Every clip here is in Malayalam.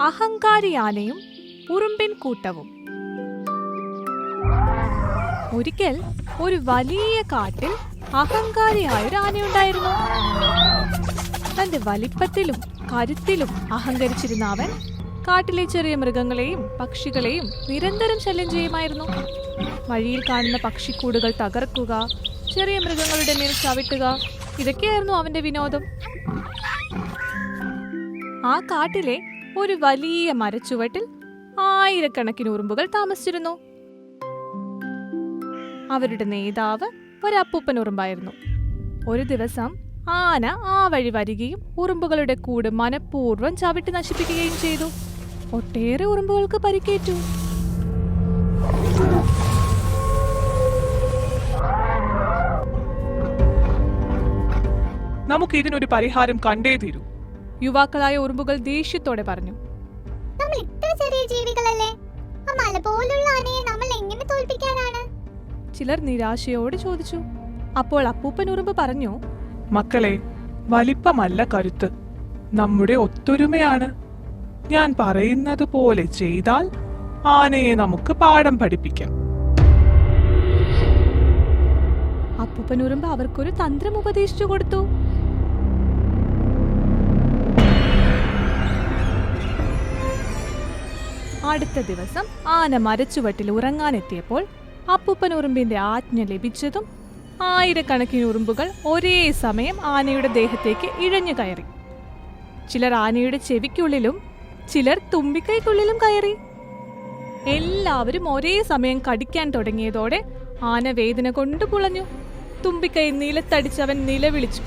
അഹങ്കാരി ആനയും ഉറുമ്പിൻ കൂട്ടവും. ഒരിക്കൽ ഒരു വലിയ കാട്ടിൽ അഹങ്കാരിയായൊരു ആനയുണ്ടായിരുന്നു. തന്റെ വലിപ്പത്തിലും കരുത്തിലും അഹങ്കരിച്ചിരുന്ന അവൻ കാട്ടിലെ ചെറിയ മൃഗങ്ങളെയും പക്ഷികളെയും നിരന്തരം ശല്യം ചെയ്യുമായിരുന്നു. വഴിയിൽ കാണുന്ന പക്ഷിക്കൂടുകൾ തകർക്കുക, ചെറിയ മൃഗങ്ങളുടെ മേൽ ചവിട്ടുക, ഇതൊക്കെയായിരുന്നു അവന്റെ വിനോദം. ആ കാട്ടിലെ ഒരു വലിയ മരച്ചുവട്ടിൽ ആയിരക്കണക്കിന് ഉറുമ്പുകൾ താമസിച്ചിരുന്നു. അവരുടെ നേതാവ് ഒരു അപ്പൂപ്പൻ ഉറുമ്പായിരുന്നു. ഒരു ദിവസം ആന ആ വഴി വരികയും ഉറുമ്പുകളുടെ കൂട് മനഃപൂർവ്വം ചവിട്ടി നശിപ്പിക്കുകയും ചെയ്തു. ഒട്ടേറെ ഉറുമ്പുകൾക്ക് പരിക്കേറ്റു. നമുക്ക് ഇതിനൊരു പരിഹാരം കണ്ടേ തീരൂ, യുവാക്കളായ ഉറുമ്പുകൾ ദേഷ്യത്തോടെ പറഞ്ഞു. നമ്മൾ ഇത്ര ചെറിയ ജീവികളല്ലേ, ആ മല പോലുള്ള ആനയെ നമ്മൾ എങ്ങനെ തോൽപ്പിക്കാനാണ്? ചിലർ നിരാശയോടെ ചോദിച്ചു. അപ്പോൾ അപ്പൂപ്പൻ ഉറുമ്പ് പറഞ്ഞു, മക്കളെ, വലിപ്പമല്ല കരുത്ത്, നമ്മുടെ ഒത്തൊരുമയാണ്. ഞാൻ പറയുന്നത് പോലെ ചെയ്താൽ ആനയെ നമുക്ക് പാഠം പഠിപ്പിക്കാം. അപ്പൂപ്പൻ ഉറുമ്പ് അവർക്കൊരു തന്ത്രം ഉപദേശിച്ചു കൊടുത്തു. അടുത്ത ദിവസം ആന മരച്ചുവട്ടിൽ ഉറങ്ങാനെത്തിയപ്പോൾ അപ്പൂപ്പൻ ഉറുമ്പിന്റെ ആജ്ഞ ലഭിച്ചതും ആയിരക്കണക്കിന് ഉറുമ്പുകൾ ഒരേ സമയം ആനയുടെ ദേഹത്തേക്ക് ഇഴഞ്ഞു കയറി. ചിലർ ആനയുടെ ചെവിക്കുള്ളിലും ചിലർ തുമ്പിക്കൈക്കുള്ളിലും കയറി. എല്ലാവരും ഒരേ സമയം കടിക്കാൻ തുടങ്ങിയതോടെ ആന വേദന കൊണ്ട് പുളഞ്ഞു. തുമ്പിക്കൈ നിലത്തടിച്ചവൻ നിലവിളിച്ചു.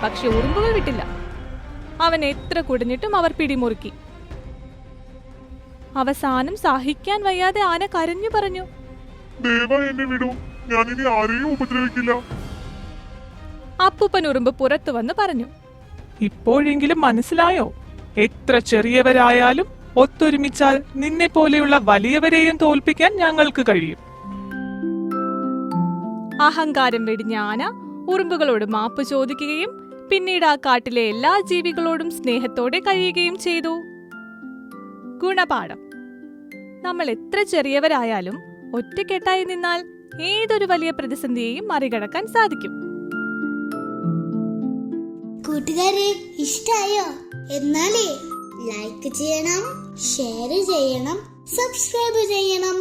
പക്ഷെ ഉറുമ്പുകൾ വിട്ടില്ല. അവൻ എത്ര കുടഞ്ഞിട്ടും അവർ പിടിമുറുക്കി. അവസാനം സഹിക്കാൻ വയ്യാതെ ആന കരഞ്ഞു പറഞ്ഞു, എന്നെ വിടൂ, ഞാനിനി ആരെയും ഉപദ്രവിക്കില്ല. അപ്പൂപ്പൻ ഉറുമ്പ് പുറത്തു വന്ന് പറഞ്ഞു, ഇപ്പോഴെങ്കിലും മനസ്സിലായോ? എത്ര ചെറിയവരായാലും ഒത്തൊരുമിച്ചാൽ നിന്നെ പോലെയുള്ള വലിയവരെയും തോൽപ്പിക്കാൻ ഞങ്ങൾക്ക് കഴിയും. അഹങ്കാരം വെടിഞ്ഞ ആന ഉറുമ്പുകളോട് മാപ്പ് ചോദിക്കുകയും പിന്നീട് ആ കാട്ടിലെ എല്ലാ ജീവികളോടും സ്നേഹത്തോടെ കഴിയുകയും ചെയ്തു. ഗുണപാഠം: നമ്മൾ എത്ര ചെറിയവരായാലും ഒറ്റക്കെട്ടായി നിന്നാൽ ഏതൊരു വലിയ പ്രതിസന്ധിയെയും മറികടക്കാൻ സാധിക്കും. കൂട്ടുകാരെ, ഇഷ്ടായോ? എന്നാലേ ലൈക്ക് ചെയ്യണം, ഷെയർ ചെയ്യണം, സബ്സ്ക്രൈബ് ചെയ്യണം.